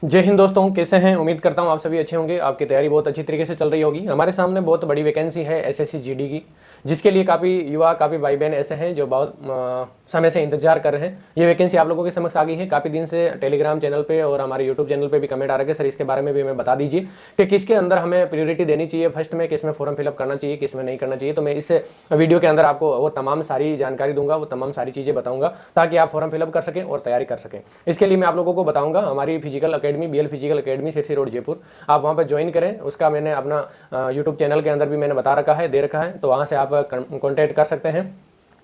जय हिंद दोस्तों, कैसे हैं। उम्मीद करता हूं आप सभी अच्छे होंगे। आपकी तैयारी बहुत अच्छी तरीके से चल रही होगी। हमारे सामने बहुत बड़ी वैकेंसी है एसएससी जीडी की, जिसके लिए काफ़ी युवा, काफ़ी भाई बहन ऐसे हैं जो बहुत समय से इंतजार कर रहे हैं। ये वैकेंसी आप लोगों के समक्ष आ गई है। काफ़ी दिन से टेलीग्राम चैनल पे और हमारे यूट्यूब चैनल पे भी कमेंट आ रहे हैं, सर इसके बारे में भी हमें बता दीजिए कि किसके अंदर हमें प्रियोरिटी देनी चाहिए, फर्स्ट में किस में फॉर्म फिलअप करना चाहिए, किस में नहीं करना चाहिए। तो मैं इस वीडियो के अंदर आपको वो तमाम सारी जानकारी दूंगा, वो तमाम सारी चीज़ें बताऊंगा ताकि आप फॉर्म फिलअप कर सकें और तैयारी कर सकें। इसके लिए मैं आप लोगों को बताऊंगा हमारी physical academy, BL physical academy, Sirsi road, Jaipur. आप वहाँ पर ज्वाइन करें। उसका मैंने अपना यूट्यूब चैनल के अंदर भी मैंने बता रखा है, दे रखा है, तो वहाँ से आप कॉन्टैक्ट कर सकते हैं।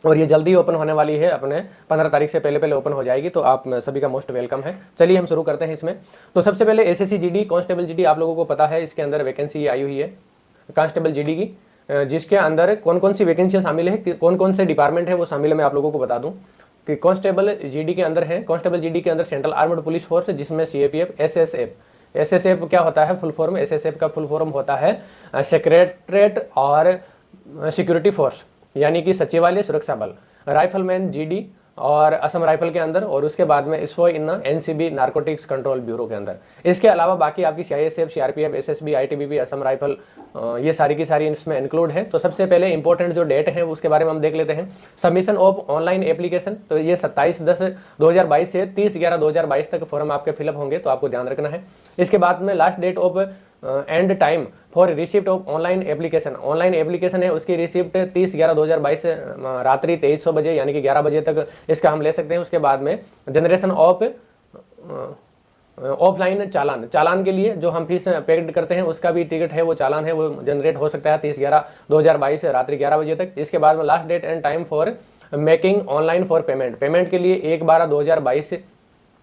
और ये जल्दी ओपन होने वाली है, अपने 15 तारीख से पहले ओपन हो जाएगी, तो आप सभी का मोस्ट वेलकम है। चलिए हम शुरू करते हैं इसमें। तो सबसे पहले एसएससी जीडी कांस्टेबल जीडी आप लोगों को पता है, इसके अंदर वैकेंसी आई हुई है कांस्टेबल जीडी की, जिसके अंदर कौन कौन सी वैकेंसियाँ शामिल है, कौन कौन से डिपार्टमेंट है वो शामिल है, मैं आप लोगों को बता दूँ कि कांस्टेबल जीडी के अंदर है। कांस्टेबल जीडी के अंदर सेंट्रल आर्म्ड पुलिस फोर्स, जिसमें सीएपीएफ, एसएसएफ क्या होता है फुल फॉर्म, एसएसएफ का फुल फॉर्म होता है सेक्रेटरेट और सिक्योरिटी फोर्स, यानी कि सचिवालय सुरक्षा बल। राइफलमैन जीडी और असम राइफल के अंदर, और उसके बाद में इसको इन एनसीबी नारकोटिक्स कंट्रोल ब्यूरो के अंदर। इसके अलावा बाकी आपकी CISF, CRPF, SSB, ITBP, Assam rifle, ये सारी की सारी इसमें इंक्लूड है। तो सबसे पहले इंपॉर्टेंट जो डेट है उसके बारे में हम देख लेते हैं। सबमिशन ऑफ ऑनलाइन एप्लीकेशन, तो ये 27/10/2022 से 30/11/2022 तक फॉर्म आपके फिलअप होंगे, तो आपको ध्यान रखना है। इसके बाद में last date of and time for receipt of online application, online application है उसकी रिसिप्ट 30/11/2022 से रात्रि 2300 बजे यानी कि 11 बजे तक इसका हम ले सकते हैं। उसके बाद में जनरेशन ऑफ ऑफलाइन चालान के लिए जो हम फीस पेड करते हैं उसका भी टिकट है, वो चालान है, वो जनरेट हो सकता है 30/11/2022 से रात्रि 11 बजे तक। इसके बाद में last date and time for making online for payment के लिए 1/12/2022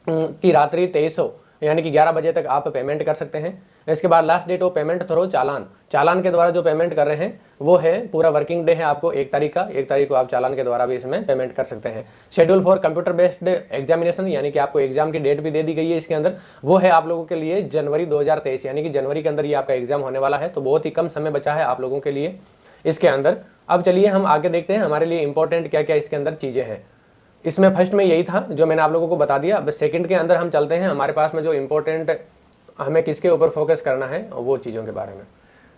की रात्रि 2300 यानी कि 11 बजे तक आप पेमेंट कर सकते हैं। इसके बाद last date of payment through challan के द्वारा जो पेमेंट कर रहे हैं वो है पूरा वर्किंग डे है आपको 1 तारीख का, 1 तारीख को आप चालान के द्वारा भी इसमें पेमेंट कर सकते हैं। Schedule for computer based examination, यानी कि आपको एग्जाम की डेट भी दे दी गई है इसके अंदर, वो है आप लोगों के लिए जनवरी 2023, यानी कि जनवरी के अंदर ये आपका एग्जाम होने वाला है। तो बहुत ही कम समय बचा है आप लोगों के लिए इसके अंदर। अब चलिए हम आगे देखते हैं हमारे लिए इंपॉर्टेंट क्या क्या इसके अंदर चीज़ें हैं। इसमें फर्स्ट में यही था जो मैंने आप लोगों को बता दिया। अब सेकंड के अंदर हम चलते हैं, हमारे पास में जो इंपॉर्टेंट हमें किसके ऊपर फोकस करना है वो चीज़ों के बारे में।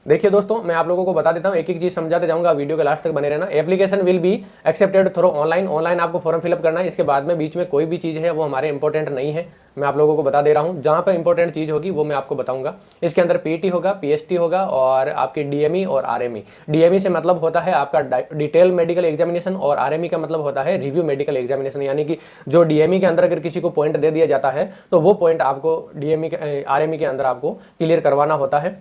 देखिए दोस्तों, मैं आप लोगों को बता देता हूँ, एक एक चीज़ समझाते जाऊँगा, वीडियो के लास्ट तक बने रहना। Application will be accepted through online आपको फॉर्म फिलअप करना है। इसके बाद में बीच में कोई भी चीज़ है वो हमारे इंपॉर्टेंट नहीं है, मैं आप लोगों को बता दे रहा हूँ। जहाँ पर इंपॉर्टेंट चीज़ होगी वो मैं आपको बताऊँगा। इसके अंदर पीटी होगा, पीएसटी होगा और आपकी डीएमई और आरएमई। डीएमई से मतलब होता है आपका डिटेल मेडिकल एग्जामिनेशन और आरएमई का मतलब होता है रिव्यू मेडिकल एग्जामिनेशन, यानी कि जो डीएमई के अंदर अगर किसी को पॉइंट दे दिया जाता है तो वो पॉइंट आपको आरएमई के अंदर आपको क्लियर करवाना होता है।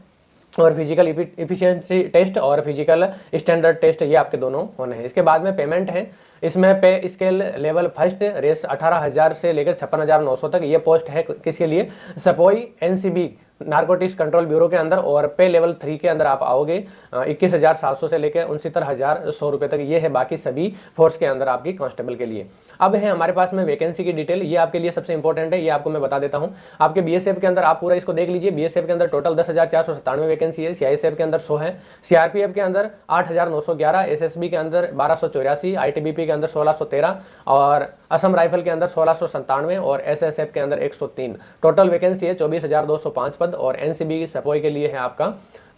और फिजिकल इफिशिएंसी टेस्ट और फिजिकल स्टैंडर्ड टेस्ट ये आपके दोनों होने हैं। इसके बाद में पेमेंट है, इसमें पे स्केल लेवल फर्स्ट रेस 18,000 से लेकर 56,900 तक ये पोस्ट है किसके लिए, सपोई एनसीबी नारकोटिक्स कंट्रोल ब्यूरो के अंदर। और पे लेवल 3 के अंदर आप आओगे 21,700 से लेकर 69,100 रुपये तक, ये है बाकी सभी फोर्स के अंदर आपकी कांस्टेबल के लिए। अब है हमारे पास में वैकेंसी की डिटेल, ये आपके लिए सबसे इंपॉर्टेंट है, ये आपको मैं बता देता हूँ। आपके बीएसएफ के अंदर आप पूरा इसको देख लीजिए। बीएसएफ के अंदर टोटल 10,497 वैकेंसी है, सीआईएसएफ के अंदर 100 है, सीआरपीएफ के अंदर 8,911, एसएसबी के अंदर 1284, आईटीबीपी के अंदर 1613 और असम राइफल के अंदर 1697 और एसएसएफ के अंदर 103। टोटल वैकेंसी है 24,205 पद। और एनसीबी सपोई के लिए है आपका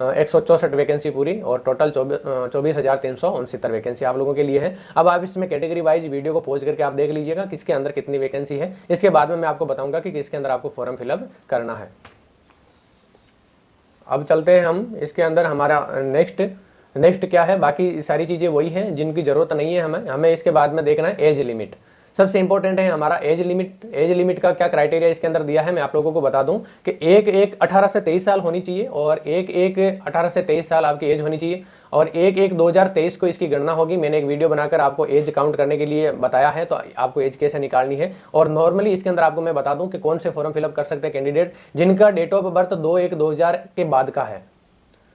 164 वैकेंसी पूरी और टोटल 24,369 वैकेंसी आप लोगों के लिए है। अब आप इसमें कैटेगरी वाइज वीडियो को पॉज करके आप देख लीजिएगा किसके अंदर कितनी वैकेंसी है। इसके बाद में मैं आपको बताऊंगा कि किसके अंदर आपको फॉर्म फिलअप करना है। अब चलते हैं हम इसके अंदर, हमारा नेक्स्ट क्या है। बाकी सारी चीज़ें वही हैं जिनकी ज़रूरत नहीं है हमें इसके बाद में देखना है एज लिमिट। सबसे इंपॉर्टेंट है हमारा एज लिमिट का क्या क्राइटेरिया इसके अंदर दिया है, मैं आप लोगों को बता दूं कि एक 18 से 23 साल होनी चाहिए और एक 18 से 23 साल आपकी एज होनी चाहिए और 1/1/2023 को इसकी गणना होगी। मैंने एक वीडियो बनाकर आपको एज काउंट करने के लिए बताया है, तो आपको एज कैसे निकालनी है। और नॉर्मली इसके अंदर आपको मैं बता दूं कि कौन से फॉर्म फिलअप कर सकते हैं कैंडिडेट जिनका डेट ऑफ बर्थ 2/1/2000 के बाद का है,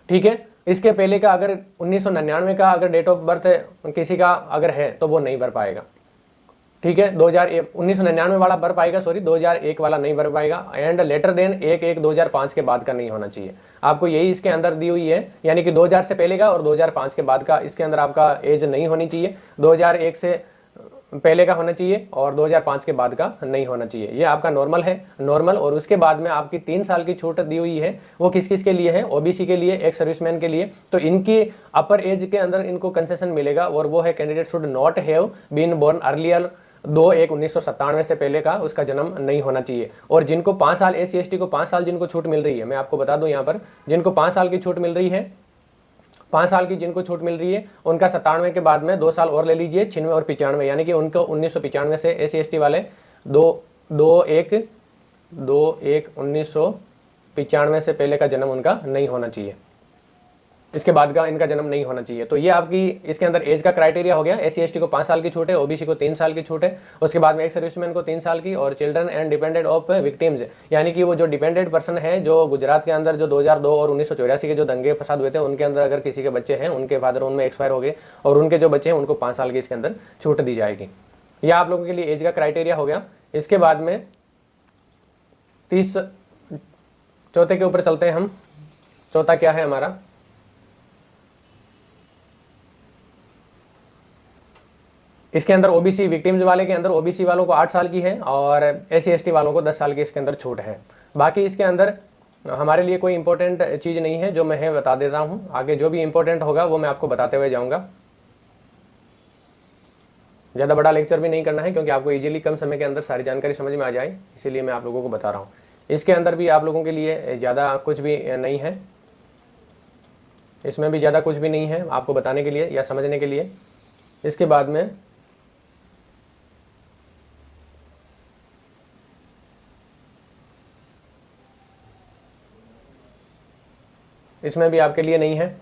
ठीक है। इसके पहले का अगर 1999 का अगर डेट ऑफ बर्थ किसी का अगर है तो वो नहीं भर पाएगा, ठीक है। 1999 वाला भर पाएगा, 2001 वाला नहीं भर पाएगा। एंड लेटर देन 1/1/2005 के बाद का नहीं होना चाहिए। आपको यही इसके अंदर दी हुई है, यानी कि 2000 से पहले का और 2005 के बाद का इसके अंदर आपका एज नहीं होनी चाहिए। 2001 से पहले का होना चाहिए और 2005 के बाद का नहीं होना चाहिए। ये आपका नॉर्मल है, नॉर्मल। और उसके बाद में आपकी 3 साल की छूट दी हुई है, वो किस किस के लिए है? ओबीसी के लिए, एक सर्विसमैन के लिए। तो इनकी अपर एज के अंदर इनको कंसेशन मिलेगा, और वो है candidate should not have been born earlier 2/1/1997 से पहले का उसका जन्म नहीं होना चाहिए। और जिनको 5 साल SC/ST को 5 साल जिनको छूट मिल रही है, मैं आपको बता दूं यहाँ पर, जिनको 5 साल की छूट मिल रही है, 5 साल की जिनको छूट मिल रही है, उनका 97 के बाद में 2 साल और ले लीजिए, 96 और 95, यानी कि उनको 1995 से SC/ST वाले 2/1/1995 से पहले का जन्म उनका नहीं होना चाहिए, इसके बाद का इनका जन्म नहीं होना चाहिए। तो ये आपकी इसके अंदर एज का क्राइटेरिया हो गया। SC/ST को 5 साल की छूट है, ओबीसी को 3 साल की छूट है, उसके बाद में एक सर्विसमैन को 3 साल की, और children and dependent of victims, यानी कि वो जो डिपेंडेंट पर्सन है, जो गुजरात के अंदर जो 2002 और 1984 के जो दंगे फसाद हुए थे, उनके अंदर अगर किसी के बच्चे हैं, उनके फादर उनमें एक्सपायर हो गए, और उनके जो बच्चे हैं उनको 5 साल की इसके अंदर छूट दी जाएगी। यह आप लोगों के लिए एज का क्राइटेरिया हो गया। इसके बाद में 30 चौथे के ऊपर चलते हैं हम। चौथा क्या है हमारा? इसके अंदर ओबीसी विक्टिम्स वाले के अंदर ओबीसी वालों को 8 साल की है, और SC/ST वालों को 10 साल की इसके अंदर छूट है। बाकी इसके अंदर हमारे लिए कोई इंपॉर्टेंट चीज़ नहीं है, जो मैं बता दे रहा हूँ। आगे जो भी इंपॉर्टेंट होगा वो मैं आपको बताते हुए जाऊँगा। ज़्यादा बड़ा लेक्चर भी नहीं करना है, क्योंकि आपको इजीली कम समय के अंदर सारी जानकारी समझ में आ जाए, इसीलिए मैं आप लोगों को बता रहा हूँ। इसके अंदर भी आप लोगों के लिए ज़्यादा कुछ भी नहीं है, इसमें भी ज़्यादा कुछ भी नहीं है आपको बताने के लिए या समझने के लिए। इसके बाद में इसमें भी आपके लिए नहीं है।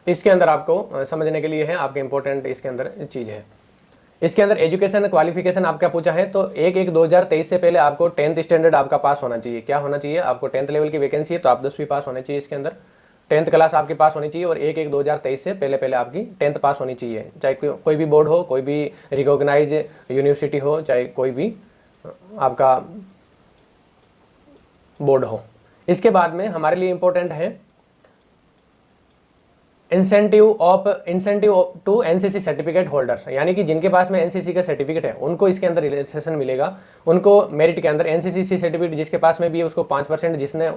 इसके अंदर आपको समझने के लिए है, आपके इंपॉर्टेंट इसके अंदर चीज़ है। इसके अंदर एजुकेशन क्वालिफिकेशन आपका पूछा है, तो 1/1/2023 से पहले आपको 10th स्टैंडर्ड आपका पास होना चाहिए। क्या होना चाहिए? आपको 10th लेवल की वैकेंसी है तो आप 10वीं पास होने चाहिए। इसके अंदर 10th क्लास आपके पास होनी चाहिए, और 1/1/2023 से पहले पहले आपकी 10th पास होनी चाहिए। चाहे कोई भी बोर्ड हो, कोई भी रिकॉग्नाइज यूनिवर्सिटी हो, चाहे कोई भी आपका बोर्ड हो। इसके बाद में हमारे लिए इंपॉर्टेंट है incentive to NCC certificate holders, यानी कि जिनके पास में एनसीसी का सर्टिफिकेट है उनको इसके अंदर रिलैक्सेशन मिलेगा। उनको मेरिट के अंदर एनसीसी सर्टिफिकेट जिसके पास में भी है उसको 5%,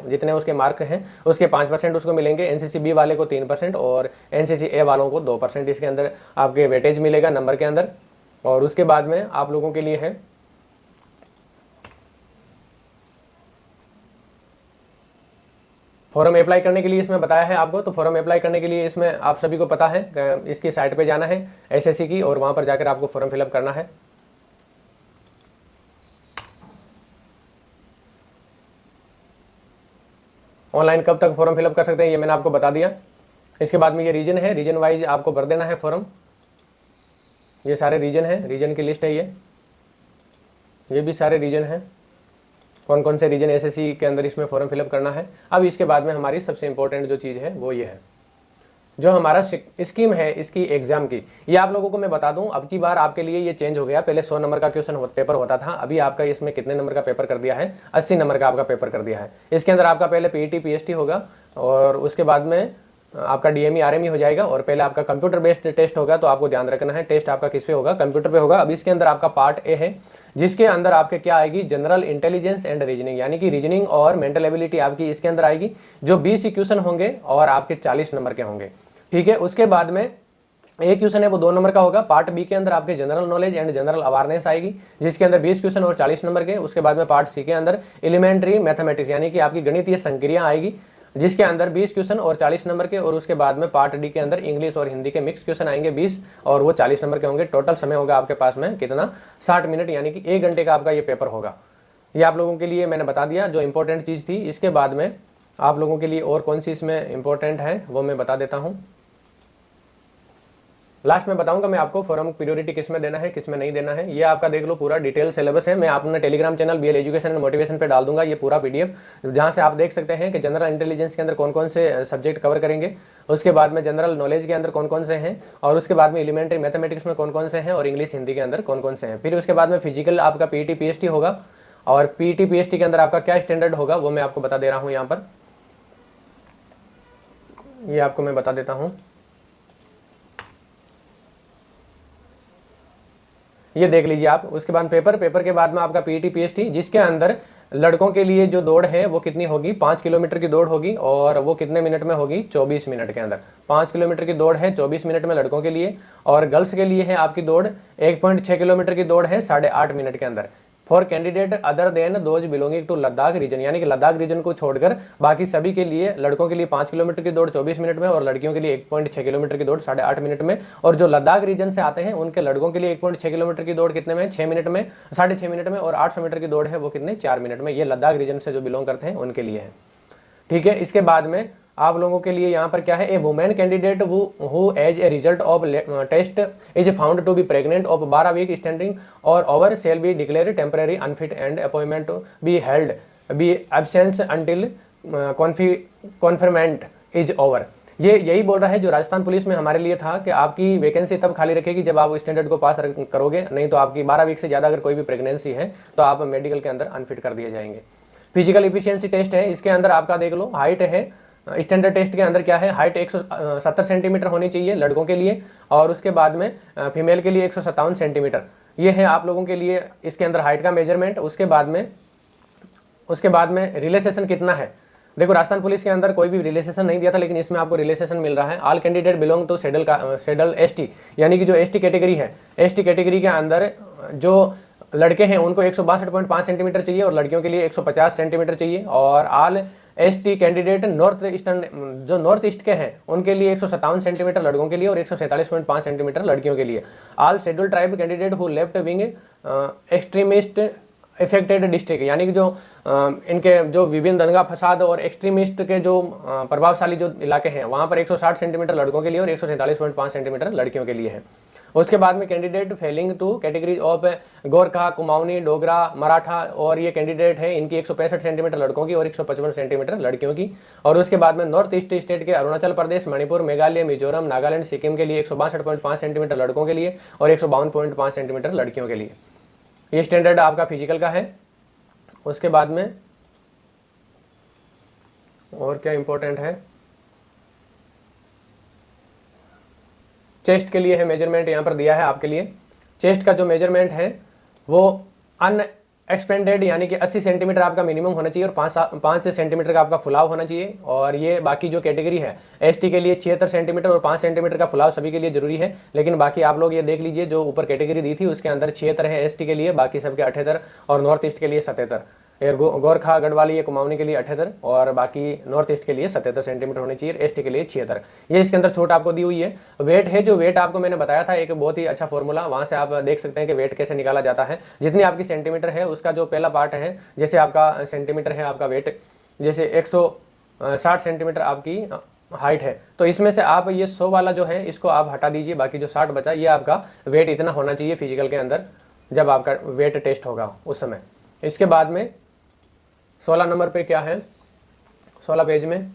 जितने उसके मार्क हैं उसके 5% उसको मिलेंगे। एनसीसी बी वाले को 3% और एनसीसी ए वालों को 2% इसके अंदर आपके वेटेज मिलेगा नंबर के अंदर। और उसके बाद में आप लोगों के लिए है फॉर्म अप्लाई करने के लिए, इसमें बताया है आपको। तो फॉर्म अप्लाई करने के लिए इसमें आप सभी को पता है, इसकी साइट पे जाना है एसएससी की, और वहां पर जाकर आपको फॉर्म फिलअप करना है। ऑनलाइन कब तक फॉर्म फिलअप कर सकते हैं ये मैंने आपको बता दिया। इसके बाद में ये रीजन है, रीजन वाइज आपको भर देना है फॉर्म। ये सारे रीजन है, रीजन की लिस्ट है ये भी सारे रीजन है, कौन कौन से रीजन एसएससी के अंदर इसमें फॉर्म फिलअप करना है। अब इसके बाद में हमारी सबसे इंपॉर्टेंट जो चीज़ है वो ये है, जो हमारा स्कीम है इसकी एग्जाम की। ये आप लोगों को मैं बता दूं, अब की बार आपके लिए ये चेंज हो गया। पहले 100 नंबर का क्वेश्चन पेपर होता था, अभी आपका इसमें कितने नंबर का पेपर कर दिया है? 80 नंबर का आपका पेपर कर दिया है। इसके अंदर आपका पहले पीईटी पीएसटी होगा, और उसके बाद में आपका डीएमई आरएमई हो जाएगा, और पहले आपका कंप्यूटर बेस्ड टेस्ट होगा। तो आपको ध्यान रखना है टेस्ट आपका किस पे होगा? कंप्यूटर पे होगा। अब इसके अंदर आपका पार्ट ए है, जिसके अंदर आपके क्या आएगी? जनरल इंटेलिजेंस एंड रीजनिंग, यानी कि रीजनिंग और मेंटल एबिलिटी आपकी इसके अंदर आएगी, जो 20 क्वेश्चन होंगे और आपके 40 नंबर के होंगे। ठीक है, उसके बाद में एक क्वेश्चन है वो 2 नंबर का होगा। पार्ट बी के अंदर आपके general knowledge and general awareness आएगी, जिसके अंदर 20 क्वेश्चन और 40 नंबर के। उसके बाद में पार्ट सी के अंदर एलिमेंट्री मैथमेटिक्स, यानी कि आपकी गणितीय संक्रिया आएगी, जिसके अंदर 20 क्वेश्चन और 40 नंबर के। और उसके बाद में पार्ट डी के अंदर इंग्लिश और हिंदी के मिक्स क्वेश्चन आएंगे 20, और वो 40 नंबर के होंगे। टोटल समय होगा आपके पास में कितना? 60 मिनट, यानी कि 1 घंटे का आपका ये पेपर होगा। ये आप लोगों के लिए मैंने बता दिया जो इंपॉर्टेंट चीज़ थी। इसके बाद में आप लोगों के लिए और कौन सी इसमें इंपॉर्टेंट है वो मैं बता देता हूँ। लास्ट में बताऊंगा मैं आपको फॉर्म प्रियोरिटी किस में देना है किस में नहीं देना है। ये आपका देख लो, पूरा डिटेल सिलेबस है। मैं अपने Telegram channel BL education and motivation पे डाल दूंगा ये पूरा पीडीएफ, जहां से आप देख सकते हैं कि जनरल इंटेलिजेंस के अंदर कौन कौन से सब्जेक्ट कवर करेंगे, उसके बाद में जनरल नॉलेज के अंदर कौन कौन से हैं, और उसके बाद में एलिमेंट्री मैथमेटिक्स में कौन कौन से हैं, और इंग्लिश हिंदी के अंदर कौन कौन से हैं। फिर उसके बाद में फिजिकल आपका पीईटी पीएसटी होगा, और पीईटी पीएसटी के अंदर आपका क्या स्टैंडर्ड होगा वो मैं आपको बता दे रहा हूँ। यहाँ पर ये आपको मैं बता देता हूँ। ये देख लीजिए आप। उसके बाद पेपर के बाद में आपका पीटी पीएसटी, जिसके अंदर लड़कों के लिए जो दौड़ है वो कितनी होगी, 5 किलोमीटर की दौड़ होगी, और वो कितने मिनट में होगी, 24 मिनट के अंदर। 5 किलोमीटर की दौड़ है 24 मिनट में लड़कों के लिए, और गर्ल्स के लिए है आपकी दौड़ 1.6 किलोमीटर की दौड़ है 8.5 मिनट के अंदर। For candidate other than those belonging to Ladakh region, यानी कि लद्दाख रीजन को छोड़कर बाकी सभी के लिए, लड़कों के लिए 5 किलोमीटर की दौड़ 24 मिनट में, और लड़कियों के लिए 1.6 किलोमीटर की दौड़ 8.5 मिनट में। और जो लद्दाख रीजन से आते हैं उनके लड़कों के लिए 1.6 किलोमीटर की दौड़ कितने में, 6 मिनट में, 6.5 मिनट में, और 800 मीटर की दौड़ है वो कितने, 4 मिनट में। ये लद्दाख रीजन से जो बिलोंग करते हैं उनके लिए है। ठीक है, इसके बाद में आप लोगों के लिए यहाँ पर क्या है, a women candidate who as a result of test is found to be pregnant of 12 week standing और over shall be declared temporary unfit and appointment be held be absence until confinement is over. ये यही बोल रहा है जो Rajasthan police में हमारे लिए था कि आपकी वैकेंसी तब खाली रखेगी जब आप स्टैंडर्ड को पास करोगे, नहीं तो आपकी 12 वीक से ज़्यादा अगर कोई भी प्रेगनेंसी है तो आप मेडिकल के अंदर अनफिट कर दिए जाएंगे। फिजिकल इफिशियंसी टेस्ट है, इसके अंदर आपका देख लो, हाइट है, स्टैंडर्ड टेस्ट के अंदर क्या है, हाइट 170 सेंटीमीटर होनी चाहिए लड़कों के लिए, और उसके बाद में फीमेल के लिए 157 सेंटीमीटर। ये है आप लोगों के लिए इसके अंदर हाइट का मेजरमेंट। उसके बाद में रिलेसेशन कितना है, देखो राजस्थान पुलिस के अंदर कोई भी रिलेसेशन नहीं दिया था, लेकिन इसमें आपको रिलेसेशन मिल रहा है। All candidate belong to schedule ST, यानी कि जो एसटी कैटेगरी है, एसटी कैटेगरी के अंदर जो लड़के हैं उनको 162.5 सेंटीमीटर चाहिए, और लड़कियों के लिए 150 सेंटीमीटर चाहिए। और all ST candidate north eastern, जो नॉर्थ ईस्ट के हैं उनके लिए 157 सेंटीमीटर लड़कों के लिए और 147.5 सेंटीमीटर लड़कियों के लिए। All schedule tribe candidate who left wing extremist affected district, यानी कि जो इनके जो विभिन्न दंगा फसाद और एक्सट्रीमिस्ट के जो प्रभावशाली जो इलाके हैं वहाँ पर 160 सेंटीमीटर लड़कों के लिए और 147.5 सेंटीमीटर लड़कियों के लिए है। उसके बाद में candidate failing two categories of Gorkha, Kumaoni, Dogra, Maratha, और ये कैंडिडेट है इनकी 165 सेंटीमीटर लड़कों की और 155 सेंटीमीटर लड़कियों की। और उसके बाद में नॉर्थ ईस्ट स्टेट के अरुणाचल प्रदेश, मणिपुर, मेघालय, मिजोरम, नागालैंड, सिक्किम के लिए 162.5 सेंटीमीटर लड़कों के लिए और 152.5 सेंटीमीटर लड़कियों के लिए। ये स्टैंडर्ड आपका फिजिकल का है। उसके बाद में और क्या इंपॉर्टेंट है, चेस्ट के लिए है मेजरमेंट, यहाँ पर दिया है आपके लिए। चेस्ट का जो मेजरमेंट है वो अनएक्सपेंडेड, यानी कि 80 सेंटीमीटर आपका मिनिमम होना चाहिए और 5 सेंटीमीटर का आपका फुलाव होना चाहिए। और ये बाकी जो कैटेगरी है एसटी के लिए 76 सेंटीमीटर और 5 सेंटीमीटर का फुलाव सभी के लिए जरूरी है। लेकिन बाकी आप लोग ये देख लीजिए, जो ऊपर कैटेगरी दी थी उसके अंदर 76 है एसटी के लिए, बाकी सबके 78 और नॉर्थ ईस्ट के लिए 77। गोरखा, गढ़वाली, ये कुमाऊनी के लिए 78 और बाकी नॉर्थ ईस्ट के लिए 77 सेंटीमीटर होनी चाहिए, एसटी के लिए 76। ये इसके अंदर छूट आपको दी हुई है। वेट है, जो वेट आपको मैंने बताया था एक बहुत ही अच्छा फॉर्मूला, वहां से आप देख सकते हैं कि वेट कैसे निकाला जाता है। जितनी आपकी सेंटीमीटर है उसका जो पहला पार्ट है, जैसे आपका सेंटीमीटर है आपका वेट, जैसे 160 सेंटीमीटर आपकी हाइट है, तो इसमें से आप ये 100 वाला जो है इसको आप हटा दीजिए, बाकी जो 60 बचा ये आपका वेट इतना होना चाहिए फिजिकल के अंदर जब आपका वेट टेस्ट होगा उस समय। इसके बाद में 16 नंबर पे क्या है, 16 पेज में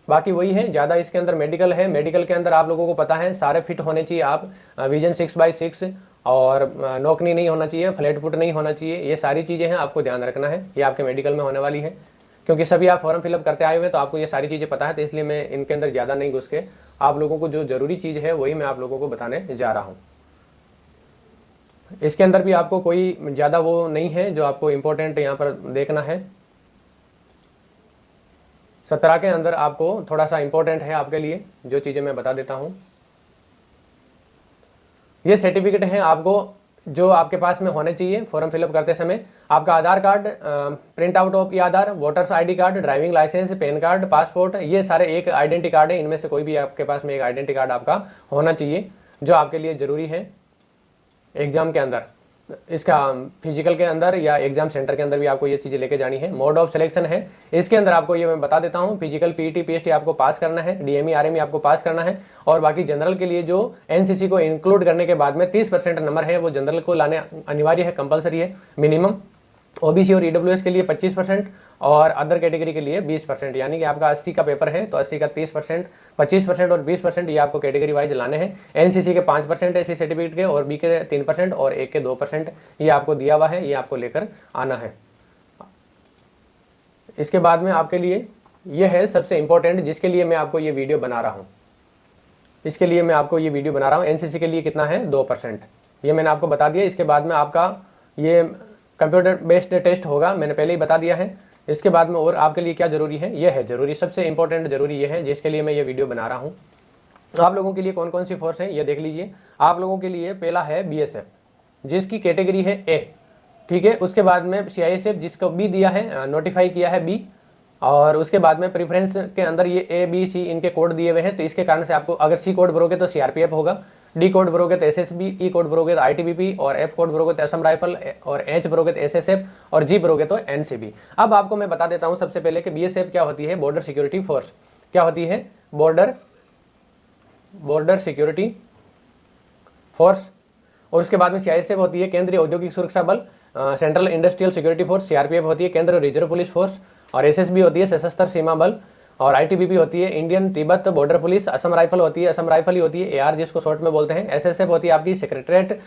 बाकी वही है, ज़्यादा इसके अंदर मेडिकल है। मेडिकल के अंदर आप लोगों को पता है सारे फिट होने चाहिए आप, विजन 6/6 और नोकनी नहीं होना चाहिए, फ्लैट फुट नहीं होना चाहिए, ये सारी चीज़ें हैं आपको ध्यान रखना है, ये आपके मेडिकल में होने वाली है। क्योंकि सभी आप फॉर्म फिलअप करते आए हुए तो आपको ये सारी चीज़ें पता है, तो इसलिए मैं इनके अंदर ज़्यादा नहीं घुस के आप लोगों को जो ज़रूरी चीज़ है वही मैं आप लोगों को बताने जा रहा हूँ। इसके अंदर भी आपको कोई ज़्यादा वो नहीं है जो आपको इम्पोर्टेंट यहाँ पर देखना है। 17 के अंदर आपको थोड़ा सा इम्पोर्टेंट है आपके लिए जो चीज़ें मैं बता देता हूँ। ये सर्टिफिकेट है आपको जो आपके पास में होने चाहिए फॉर्म फिलअप करते समय। आपका Aadhaar card, print out of e Aadhaar, voters ID card, driving licence, PAN card, passport, ये सारे एक आइडेंटिटी कार्ड है, इनमें से कोई भी आपके पास में एक आइडेंटिटी कार्ड आपका होना चाहिए जो आपके लिए ज़रूरी है एग्जाम के अंदर। इसका फिजिकल के अंदर या एग्जाम सेंटर के अंदर भी आपको ये चीज़ें लेके जानी है। मोड ऑफ सिलेक्शन है, इसके अंदर आपको ये मैं बता देता हूँ, फिजिकल पीटी पीएसटी आपको पास करना है, डीएमई आरएमई आपको पास करना है, और बाकी जनरल के लिए जो एनसीसी को इंक्लूड करने के बाद में 30% नंबर है वो जनरल को लाने अनिवार्य है, कंपलसरी है मिनिमम। ओबीसी और ईडब्ल्यूएस के लिए 25% और अदर कैटेगरी के लिए 20%, यानी कि आपका 80 का पेपर है तो 80 का 30%, 25% और 20% ये आपको कैटेगरी वाइज लाने हैं। एनसीसी के 5% एससी सर्टिफिकेट के, और बी के 3% और ए के 2% ये आपको दिया हुआ है, ये आपको लेकर आना है। इसके बाद में आपके लिए ये है सबसे इंपॉर्टेंट, जिसके लिए मैं आपको ये वीडियो बना रहा हूँ। इसके लिए मैं आपको ये वीडियो बना रहा हूँ। एनसीसी के लिए कितना है 2%, ये मैंने आपको बता दिया। इसके बाद में आपका ये कंप्यूटर बेस्ड टेस्ट होगा, मैंने पहले ही बता दिया है। इसके बाद में और आपके लिए क्या ज़रूरी है, ये है ज़रूरी, सबसे इंपॉर्टेंट ज़रूरी ये है जिसके लिए मैं ये वीडियो बना रहा हूँ। आप लोगों के लिए कौन कौन सी फोर्स है ये देख लीजिए। आप लोगों के लिए पहला है बीएसएफ, जिसकी कैटेगरी है ए, ठीक है। उसके बाद में सीआईएसएफ, जिसको बी दिया है, नोटिफाई किया है बी। और उसके बाद में प्रेफरेंस के अंदर ये ए बी सी इनके कोड दिए हुए हैं, तो इसके कारण से आपको अगर सी कोड भरोगे तो सीआरपीएफ होगा, डी कोड भरोगे तो एसएसबी, ई कोड भरोगे तो आईटीबीपी, और एफ कोड भरोगे तो असम राइफल, और एच भरोगे तो एसएसएफ, और जी भरोगे तो एनसीबी। अब आपको मैं बता देता हूं सबसे पहले कि बीएसएफ क्या होती है, बॉर्डर सिक्योरिटी फोर्स। क्या होती है, बॉर्डर सिक्योरिटी फोर्स। और उसके बाद में सीआईएसएफ होती है केंद्रीय औद्योगिक सुरक्षा बल, central industrial security force. CRPF होती है केंद्रीय रिजर्व पुलिस फोर्स, और एसएसबी होती है सशस्त्र सीमा बल, और आईटीबीपी होती है Indian Tibet border police. Assam rifle होती है, असम राइफल ही होती है एआर जिसको शॉर्ट में बोलते हैं। एसएसएफ होती है आपकी सेक्रेटरीट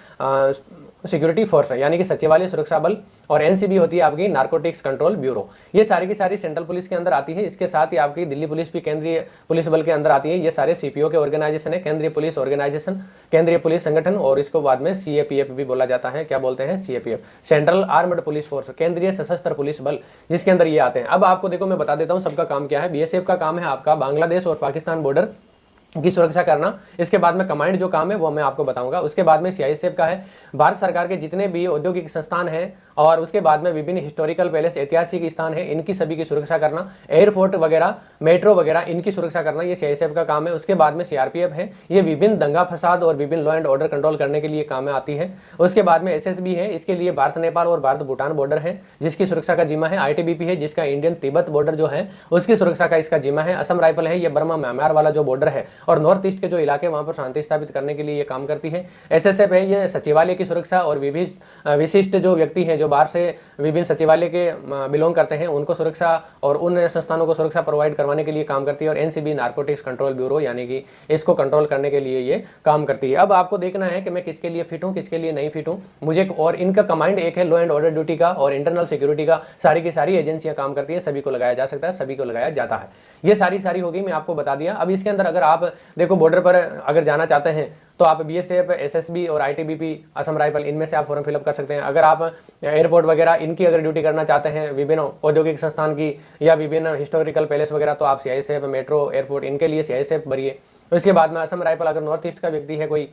सिक्योरिटी फोर्स है, यानी कि सचिवालय सुरक्षा बल। और एनसीबी होती है आपकी नारकोटिक्स कंट्रोल ब्यूरो। ये सारी की सारी सेंट्रल पुलिस के अंदर आती है। इसके साथ ही आपकी दिल्ली पुलिस भी केंद्रीय पुलिस बल के अंदर आती है। ये सारे सीपीओ के ऑर्गेनाइजेशन है, केंद्रीय पुलिस ऑर्गेनाइजेशन, केंद्रीय पुलिस संगठन। और इसको बाद में सीएपीएफ भी बोला जाता है। क्या बोलते हैं, CAPF, central armed police force, केंद्रीय सशस्त्र पुलिस बल, जिसके अंदर ये आते हैं। अब आपको देखो मैं बता देता हूँ सबका काम क्या है। बीएसएफ का काम है आपका बांग्लादेश और पाकिस्तान बॉर्डर की सुरक्षा करना। इसके बाद में कमांड जो काम है वो मैं आपको बताऊंगा। उसके बाद में सीआईएसएफ का है भारत सरकार के जितने भी औद्योगिक संस्थान हैं, और उसके बाद में विभिन्न हिस्टोरिकल पैलेस, ऐतिहासिक स्थान है, इनकी सभी की सुरक्षा करना। एयरपोर्ट वगैरह, मेट्रो वगैरह, इनकी सुरक्षा करना, ये सीआईएसएफ का काम है। उसके बाद में सीआरपीएफ है, ये विभिन्न दंगा फसाद और विभिन्न लॉ एंड ऑर्डर कंट्रोल करने के लिए काम में आती है। उसके बाद में एसएसबी है, इसके लिए भारत नेपाल और भारत भूटान बॉर्डर है, जिसकी सुरक्षा का जिम्मा है। आईटीबीपी है, जिसका इंडियन तिब्बत बॉर्डर जो है उसकी सुरक्षा का इसका जिम्मा है। असम राइफल है, ये बर्मा म्यांमार वाला जो बॉर्डर है और नॉर्थ ईस्ट के जो इलाके वहां पर शांति स्थापित करने के लिए ये काम करती है। एसएसएफ है, ये सचिवालय की सुरक्षा और विशिष्ट जो व्यक्ति हैं जो बाहर से विभिन्न सचिवालय के बिलोंग करते हैं उनको सुरक्षा और उन संस्थानों को सुरक्षा प्रोवाइड करवाने के लिए काम करती है। और एनसीबी नारकोटिक्स कंट्रोल ब्यूरो, यानी कि इसको कंट्रोल करने के लिए ये काम करती है। अब आपको देखना है कि मैं किसके लिए फिट हूँ, किसके लिए नहीं फिट हूँ मुझे। और इनका कमांड एक है लॉ एंड ऑर्डर ड्यूटी का और इंटरनल सिक्योरिटी का। सारी की सारी एजेंसियां काम करती है, सभी को लगाया जा सकता है, सभी को लगाया जाता है। ये सारी होगी, मैं आपको बता दिया। अब इसके अंदर अगर आप देखो बॉर्डर पर अगर जाना चाहते हैं तो आप बीएसएफ, एसएसबी और आईटीबीपी, असम राइफल, इनमें से आप फॉर्म फिलअप कर सकते हैं। अगर आप एयरपोर्ट वगैरह इनकी अगर ड्यूटी करना चाहते हैं, विभिन्न औद्योगिक संस्थान की या विभिन्न हिस्टोरिकल पैलेस वगैरह, तो आप सीआईएसएफ, मेट्रो, एयरपोर्ट, इनके लिए सीआईएसएफ भरिए। उसके बाद में असम राइफल, अगर नॉर्थ ईस्ट का व्यक्ति है कोई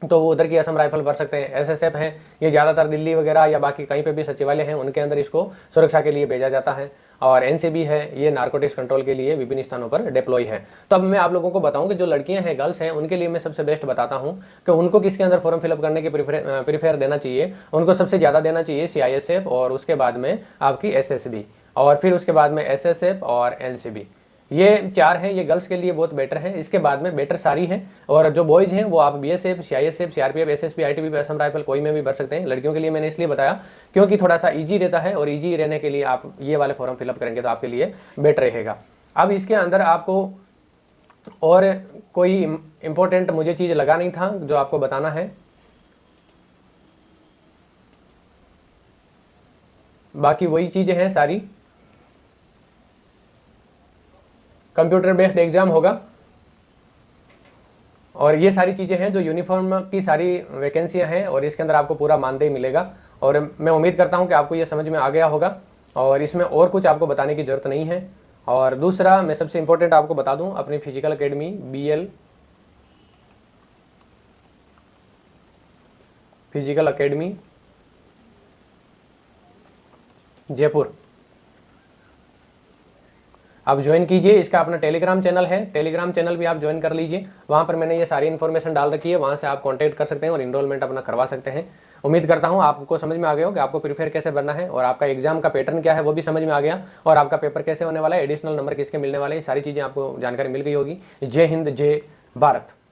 तो वो उधर की असम राइफल भर सकते हैं। एसएसएफ है, ये ज़्यादातर दिल्ली वगैरह या बाकी कहीं पे भी सचिवालय हैं उनके अंदर इसको सुरक्षा के लिए भेजा जाता है। और एनसीबी है, ये नारकोटिक्स कंट्रोल के लिए विभिन्न स्थानों पर डिप्लॉय है। तो अब मैं आप लोगों को बताऊं कि जो लड़कियां हैं, गर्ल्स हैं, उनके लिए मैं सबसे बेस्ट बताता हूं कि उनको किसके अंदर फॉर्म फिलअप करने की प्रीफेयर देना चाहिए। उनको सबसे ज़्यादा देना चाहिए सीआईएसएफ, और उसके बाद में आपकी एसएसबी, और फिर उसके बाद में एसएसएफ और एनसीबी। ये चार हैं, ये गर्ल्स के लिए बहुत बेटर है। इसके बाद में बेटर सारी हैं। और जो बॉयज़ हैं वो आप BSF, CISF, CRPF, SSB, ITBP, Assam rifle, कोई में भी भर सकते हैं। लड़कियों के लिए मैंने इसलिए बताया क्योंकि थोड़ा सा इजी रहता है, और इजी रहने के लिए आप ये वाले फॉर्म फिलअप करेंगे तो आपके लिए बेटर रहेगा। अब इसके अंदर आपको और कोई इंपॉर्टेंट मुझे चीज़ लगा नहीं था जो आपको बताना है। बाकी वही चीज़ें हैं सारी। कंप्यूटर बेस्ड एग्जाम होगा, और ये सारी चीज़ें हैं जो यूनिफॉर्म की सारी वैकेंसियां हैं, और इसके अंदर आपको पूरा मानदेय मिलेगा। और मैं उम्मीद करता हूं कि आपको ये समझ में आ गया होगा, और इसमें और कुछ आपको बताने की ज़रूरत नहीं है। और दूसरा मैं सबसे इम्पोर्टेंट आपको बता दूं, अपनी physical academy BL physical academy Jaipur आप ज्वाइन कीजिए। इसका अपना टेलीग्राम चैनल है, टेलीग्राम चैनल भी आप ज्वाइन कर लीजिए। वहाँ पर मैंने ये सारी इन्फॉर्मेशन डाल रखी है, वहाँ से आप कांटेक्ट कर सकते हैं और इनरोलमेंट अपना करवा सकते हैं। उम्मीद करता हूँ आपको समझ में आ गया हो कि आपको प्रिपेयर कैसे करना है, और आपका एग्जाम का पैटर्न क्या है वो भी समझ में आ गया, और आपका पेपर कैसे होने वाला है, एडिशनल नंबर किसके मिलने वाले हैं, सारी चीज़ें आपको जानकारी मिल गई होगी। जय हिंद, जय भारत।